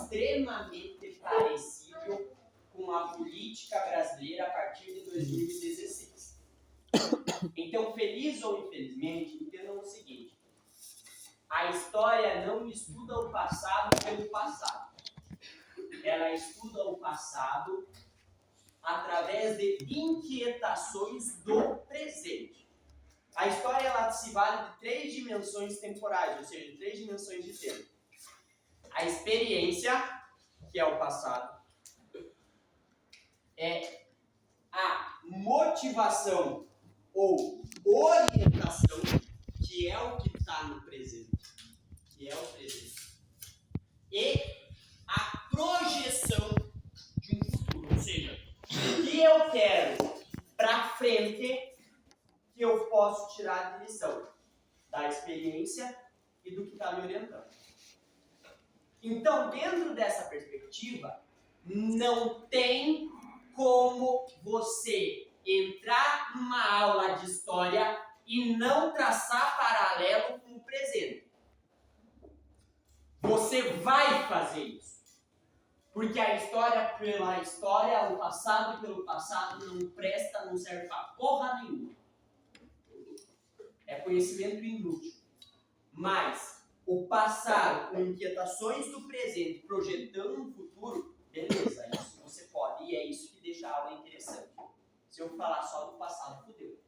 extremamente parecido com a política brasileira a partir de 2016. Então, feliz ou infelizmente, entendam o seguinte: a história não estuda o passado pelo passado. Ela estuda o passado através de inquietações do presente. A história ela se vale de 3 dimensões temporais, ou seja, 3 dimensões de tempo. A experiência, que é o passado, é a motivação ou orientação, que é o que está no presente, que é o presente, e a projeção de um futuro, ou seja, o que eu quero para frente que eu posso tirar de lição da experiência e do que está me orientando. Então, dentro dessa perspectiva, não tem como você entrar numa aula de história e não traçar paralelo com o presente. Você vai fazer isso. Porque a história pela história, o passado pelo passado não presta, não serve pra porra nenhuma. É conhecimento inútil. Mas o passado com inquietações do presente, projetando um futuro, beleza, isso você pode. E é isso que deixa a aula interessante. Se eu falar só do passado, fudeu.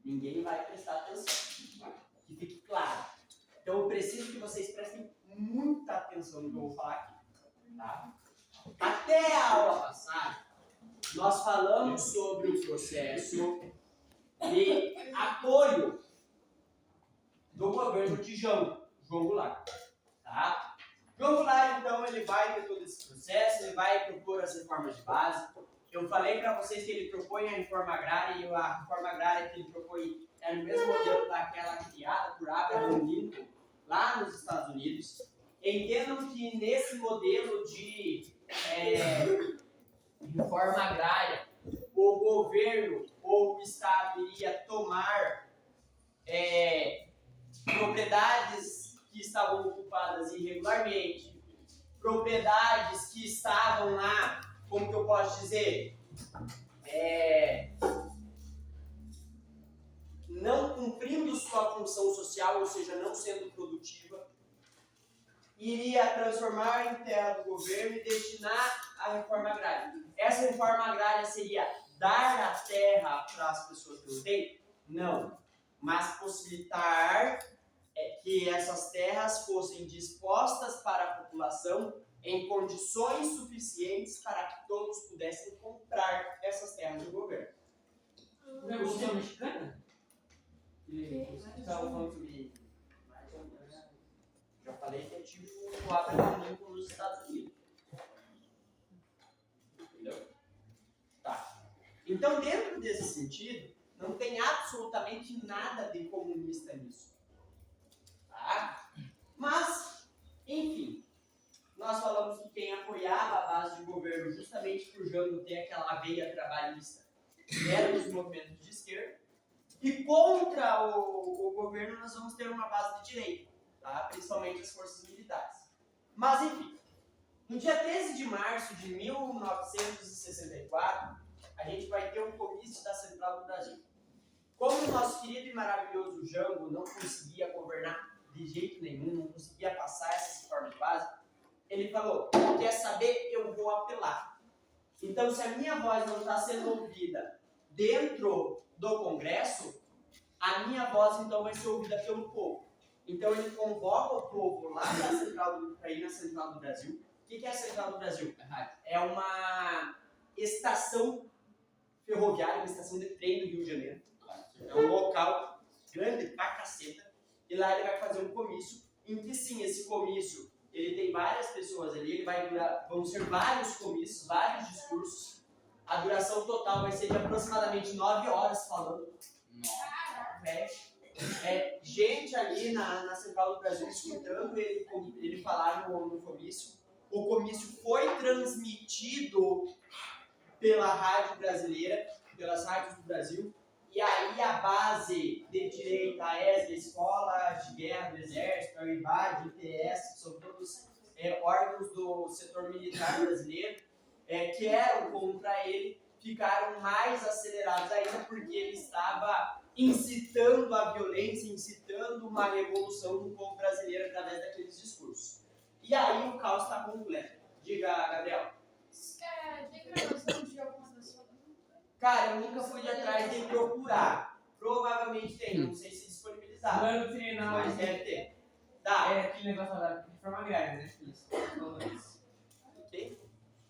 Ninguém vai prestar atenção. Que fique claro. Então eu preciso que vocês prestem muita atenção no que eu vou falar aqui. Tá? Até a aula passada, nós falamos sobre o processo de apoio do governo de João Goulart. Tá? João Goulart, então, ele vai ter todo esse processo, ele vai propor as reformas de base. Eu falei para vocês que ele propõe a reforma agrária, e a reforma agrária que ele propõe é no mesmo modelo daquela criada por Abraham Lincoln, lá nos Estados Unidos. Entendam que nesse modelo de reforma agrária, o governo ou o Estado iria tomar propriedades que estavam ocupadas irregularmente, propriedades que estavam lá, como que eu posso dizer, não cumprindo sua função social, ou seja, não sendo produtiva, iria transformar em terra do governo e destinar à reforma agrária. Essa reforma agrária seria dar a terra para as pessoas que não têm? Não. Mas possibilitar que essas terras fossem dispostas para a população em condições suficientes para que todos pudessem comprar essas terras do governo. Não é Revolução Mexicana? Estavam falando sobre... Já falei que é tipo o Abraham Lincoln nos Estados Unidos. Entendeu? Tá. Então, dentro desse sentido, não tem absolutamente nada de comunista nisso. Tá? Mas, enfim, nós falamos que quem apoiava a base de governo justamente por Jango ter aquela veia trabalhista eram os movimentos de esquerda. E contra o governo nós vamos ter uma base de direita. Tá? Principalmente as forças militares. Mas, enfim, no dia 13 de março de 1964, a gente vai ter um comício da Central do Brasil. Como o nosso querido e maravilhoso Jango não conseguia governar de jeito nenhum, não conseguia passar essas reformas básicas, ele falou, quer saber, eu vou apelar. Então, se a minha voz não está sendo ouvida dentro do Congresso, a minha voz então vai ser ouvida pelo povo. Então ele convoca o povo lá para ir na Central do Brasil. O que é a Central do Brasil? É uma estação ferroviária, uma estação de trem do Rio de Janeiro. É um local grande pra caceta. E lá ele vai fazer um comício, em que sim, esse comício, ele tem várias pessoas ali, ele vai durar, vão ser vários comícios, vários discursos. A duração total vai ser de aproximadamente 9 horas falando. Gente ali na Central do Brasil escutando ele falar no comício. O comício foi transmitido pela rádio brasileira, pelas rádios do Brasil, e aí a base de direita, a ESA, Escola de Guerra do Exército, a IBAD, o ITS, são todos órgãos do setor militar brasileiro, que eram contra ele, ficaram mais acelerados ainda porque ele estava incitando a violência, incitando uma revolução do povo brasileiro através daqueles discursos. E aí o caos está completo. Diga, Gabriel. Tem gravação de alguma pessoa? Cara, eu nunca fui atrás de procurar. Provavelmente tem, não sei se disponibilizar. Plano trienal. Mas deve ter. Tá. É aquele negócio lá de forma agrária, né? Isso. Ok?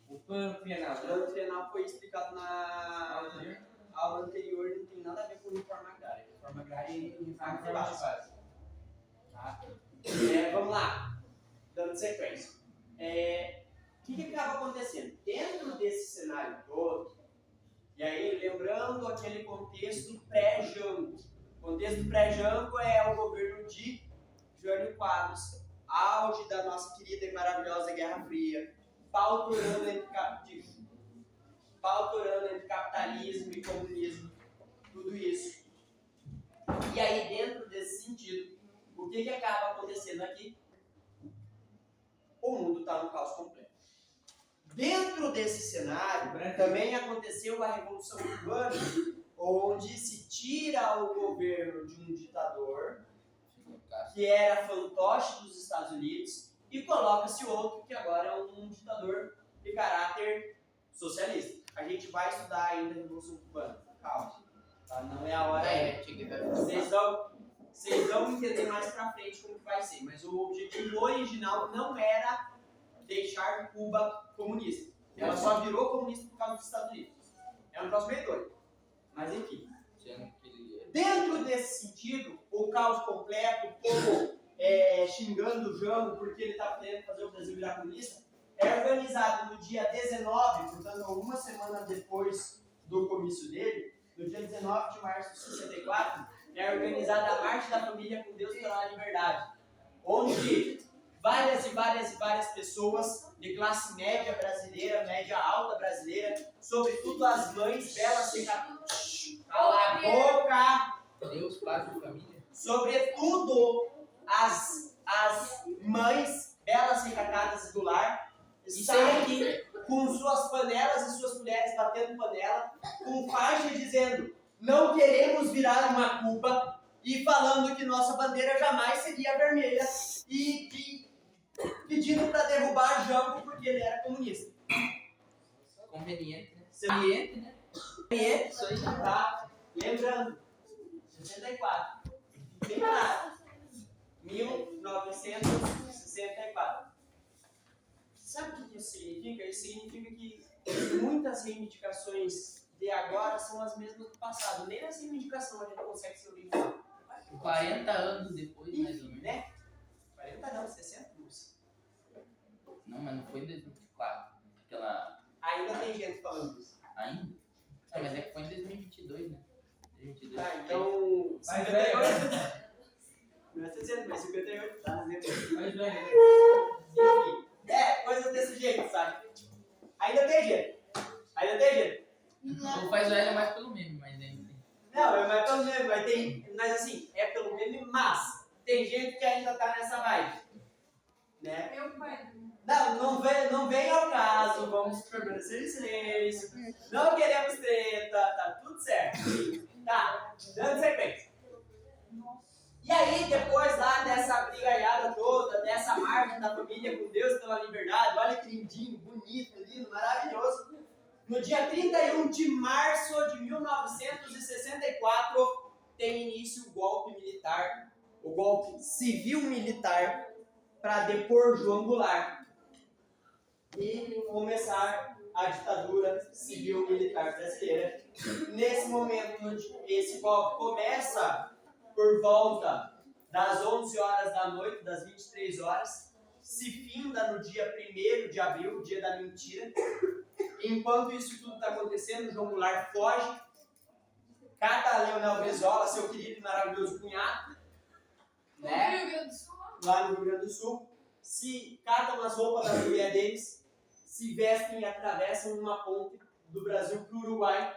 O plano trienal. O plano trienal foi explicado na aula anterior, não tem nada a ver com reforma agrária. Reforma agrária e reforma de base. Tá? Vamos lá. Dando sequência. O que acaba acontecendo? Dentro desse cenário todo, e aí lembrando aquele contexto pré-Jango. O contexto pré-Jango é o governo de Jânio Quadros, auge da nossa querida e maravilhosa Guerra Fria, pautorando entre capitalismo e comunismo, tudo isso. E aí, dentro desse sentido, o que acaba acontecendo aqui? O mundo está no caos completo. Dentro desse cenário, também aconteceu a Revolução Cubana, onde se tira o governo de um ditador, que era fantoche dos Estados Unidos, e coloca-se outro, que agora é um ditador de caráter socialista. A gente vai estudar ainda a Revolução Cubana. Calma. Tá? Não é a hora ainda. Vocês vão entender mais pra frente como que vai ser. Mas o objetivo original não era deixar Cuba comunista. Ela só virou comunista por causa dos Estados Unidos. É um troço meio doido. Mas enfim. Dentro desse sentido, o caos completo, o povo xingando o Jango porque ele está querendo fazer o Brasil virar comunista, é organizado no dia 19, portanto, uma semana depois do comício dele, no dia 19 de março de 64, é organizada a Marcha da Família com Deus pela Liberdade, onde várias e várias pessoas de classe média brasileira, média alta brasileira, sobretudo as mães belas sem cala a boca! Deus, Pai e família. Sobretudo as mães belas recatadas do lar, saem com suas panelas e suas colheres batendo panela, com faixa dizendo: não queremos virar uma Cuba, e falando que nossa bandeira jamais seria vermelha, e pedindo para derrubar Jango porque ele era comunista. Conveniente, né? Conveniente, né? Isso aí, tá? Lembrando, 64. Bem claro. 1964. Sabe o que isso significa? Isso significa que muitas reivindicações de agora são as mesmas do passado. Nem essa reivindicação a gente consegue se orientar. 40 anos depois, mais ou menos. Né? 40 não, 60 anos. Não, mas não foi em 2024. Aquela... Ainda tem gente falando isso. Ainda? Ah, mas é que foi em 2022, né? 2022. Tá, então... Mas 58. Não é 60, mas 58. Tá dizendo. Mas, velho, Enfim. Coisa desse jeito, sabe? Ainda tem jeito. Ou faz o L mais pelo meme, mas ainda tem. Não, é mais pelo meme, mas assim, é pelo meme, mas tem gente que ainda tá nessa vibe. Né? Eu, pai. Não vem ao caso, vamos permanecer em silêncio. Não queremos treta, tá tudo certo. Tá, dando sequência. E aí, depois lá dessa brigaiada toda, dessa marcha da família com Deus pela liberdade, olha que lindinho, bonito, lindo, maravilhoso. No dia 31 de março de 1964, tem início o golpe militar, o golpe civil-militar, para depor João Goulart e começar a ditadura civil-militar brasileira. Nesse momento, esse golpe começa por volta das 11 horas da noite, das 23 horas, se finda no dia 1º de abril, dia da mentira. Enquanto isso tudo está acontecendo, João Goulart foge, cata Leonel Brizola, seu querido e maravilhoso cunhado, né? Lá no Rio Grande do Sul, se catam as roupas da mulher deles, se vestem e atravessam uma ponte do Brasil para o Uruguai,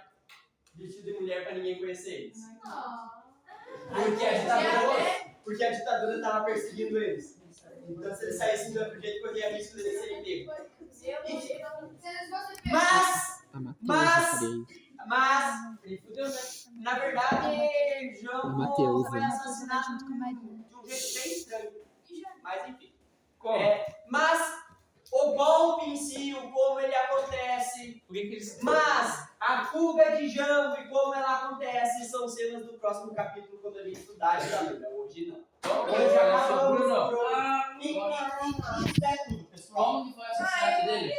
vestido de mulher para ninguém conhecer eles. Porque a ditadura estava perseguindo eles. Então, se eles saíssem do outro jeito, corria risco de serem pegos. Na verdade, Jango Mateus, foi né? assassinado de um jeito bem estranho. E já. Mas enfim. Como? Mas o golpe em si, o como ele acontece, Por que eles... mas a fuga de Jango e como ela acontece são cenas do próximo capítulo quando a gente estudar a Bíblia. Hoje não. Bruno, E isso é tudo, pessoal. como que foi o assassinato dele?